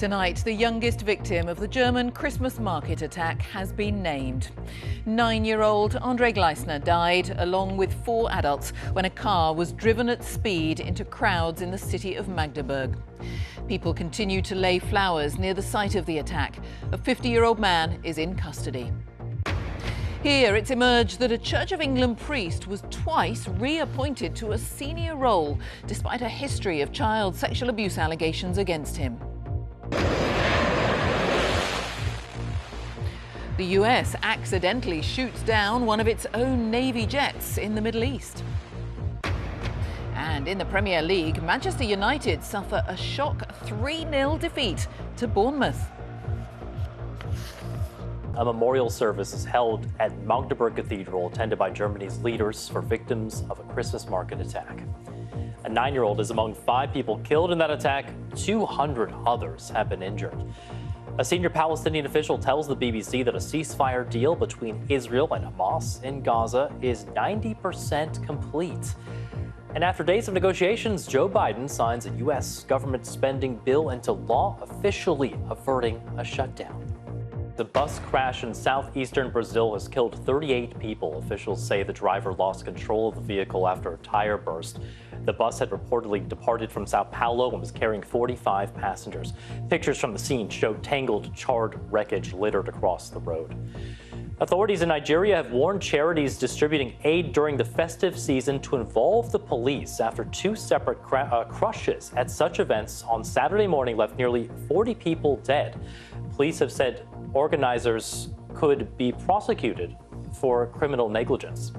Tonight, the youngest victim of the German Christmas market attack has been named. 9-year-old Andre Gleisner died, along with 4 adults, when a car was driven at speed into crowds in the city of Magdeburg. People continue to lay flowers near the site of the attack. A 50-year-old man is in custody. Here, it's emerged that a Church of England priest was twice reappointed to a senior role, despite a history of child sexual abuse allegations against him. The US accidentally shoots down one of its own Navy jets in the Middle East. And in the Premier League, Manchester United suffer a shock 3-0 defeat to Bournemouth. A memorial service is held at Magdeburg Cathedral, attended by Germany's leaders for victims of a Christmas market attack. A 9-year-old is among 5 people killed in that attack. 200 others have been injured. A senior Palestinian official tells the BBC that a ceasefire deal between Israel and Hamas in Gaza is 90% complete. And after days of negotiations, Joe Biden signs a U.S. government spending bill into law, officially averting a shutdown. The bus crash in southeastern Brazil has killed 38 people. Officials say the driver lost control of the vehicle after a tire burst. The bus had reportedly departed from Sao Paulo and was carrying 45 passengers. Pictures from the scene show tangled, charred wreckage littered across the road. Authorities in Nigeria have warned charities distributing aid during the festive season to involve the police after 2 separate crushes at such events on Saturday morning left nearly 40 people dead. Police have said organizers could be prosecuted for criminal negligence.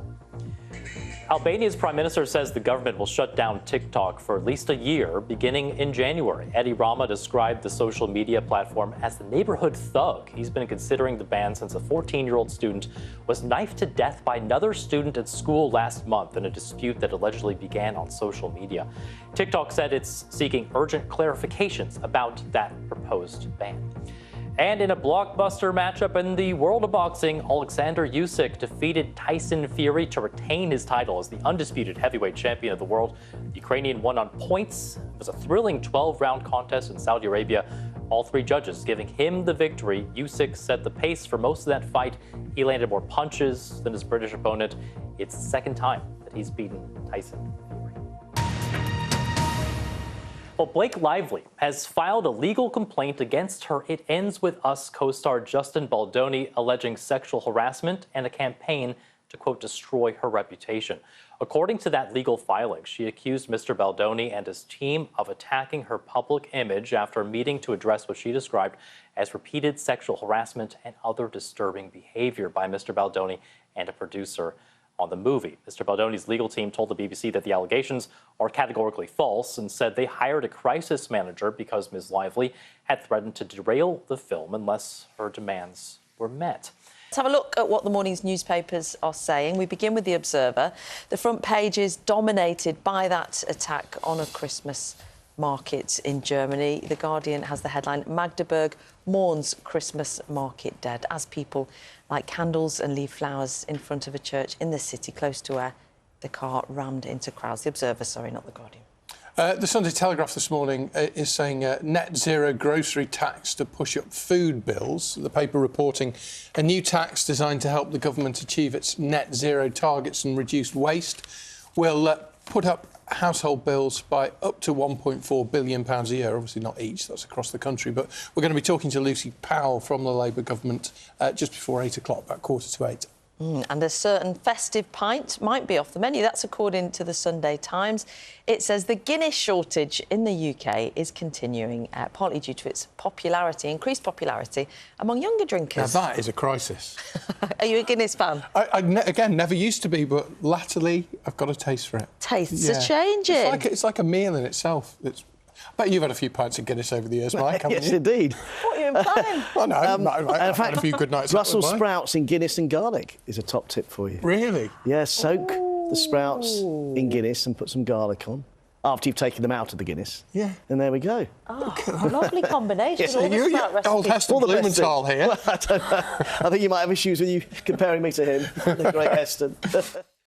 Albania's prime minister says the government will shut down TikTok for at least a year, beginning in January. Edi Rama described the social media platform as the neighborhood thug. He's been considering the ban since a 14-year-old student was knifed to death by another student at school last month in a dispute that allegedly began on social media. TikTok said it's seeking urgent clarifications about that proposed ban. And in a blockbuster matchup in the world of boxing, Alexander Usyk defeated Tyson Fury to retain his title as the undisputed heavyweight champion of the world. The Ukrainian won on points. It was a thrilling 12-round contest in Saudi Arabia, all 3 judges giving him the victory. Usyk set the pace for most of that fight. He landed more punches than his British opponent. It's the 2nd time that he's beaten Tyson Fury. Well, Blake Lively has filed a legal complaint against her It Ends With Us co-star Justin Baldoni, alleging sexual harassment and a campaign to, quote, destroy her reputation. According to that legal filing, she accused Mr. Baldoni and his team of attacking her public image after a meeting to address what she described as repeated sexual harassment and other disturbing behavior by Mr. Baldoni and a producer on the movie. Mr. Baldoni's legal team told the BBC that the allegations are categorically false and said they hired a crisis manager because Ms. Lively had threatened to derail the film unless her demands were met. Let's have a look at what the morning's newspapers are saying. We begin with The Observer. The front page is dominated by that attack on a Christmas market in Germany. The Guardian has the headline, Magdeburg mourns Christmas market dead, as people light candles and leave flowers in front of a church in the city close to where the car rammed into crowds. The Observer, sorry, not the Guardian. The Sunday Telegraph this morning is saying net zero grocery tax to push up food bills. The paper reporting a new tax designed to help the government achieve its net zero targets and reduce waste will put up household bills by up to £1.4 billion a year. Obviously not each, that's across the country. But we're going to be talking to Lucy Powell from the Labour government just before 8 o'clock, about 7:45. And a certain festive pint might be off the menu. That's according to the Sunday Times. It says the Guinness shortage in the UK is continuing, partly due to its popularity, increased popularity among younger drinkers. Now that is a crisis. Are you a Guinness fan? Again, never used to be, but latterly I've got a taste for it. Tastes are changing. It's like a meal in itself. I bet you've had a few pints of Guinness over the years, Mike, haven't Yes, you? indeed. What are you implying? Oh, no, I've had a few good nights. Brussels sprouts in Guinness and garlic is a top tip for you. Really? Yeah, soak the sprouts in Guinness and put some garlic on after you've taken them out of the Guinness. Yeah. And there we go. Oh, lovely combination. Yes, All the sprout Old recipes. Heston Blumenthal here. Well, I don't know. I think you might have issues with you comparing me to him, the great Heston.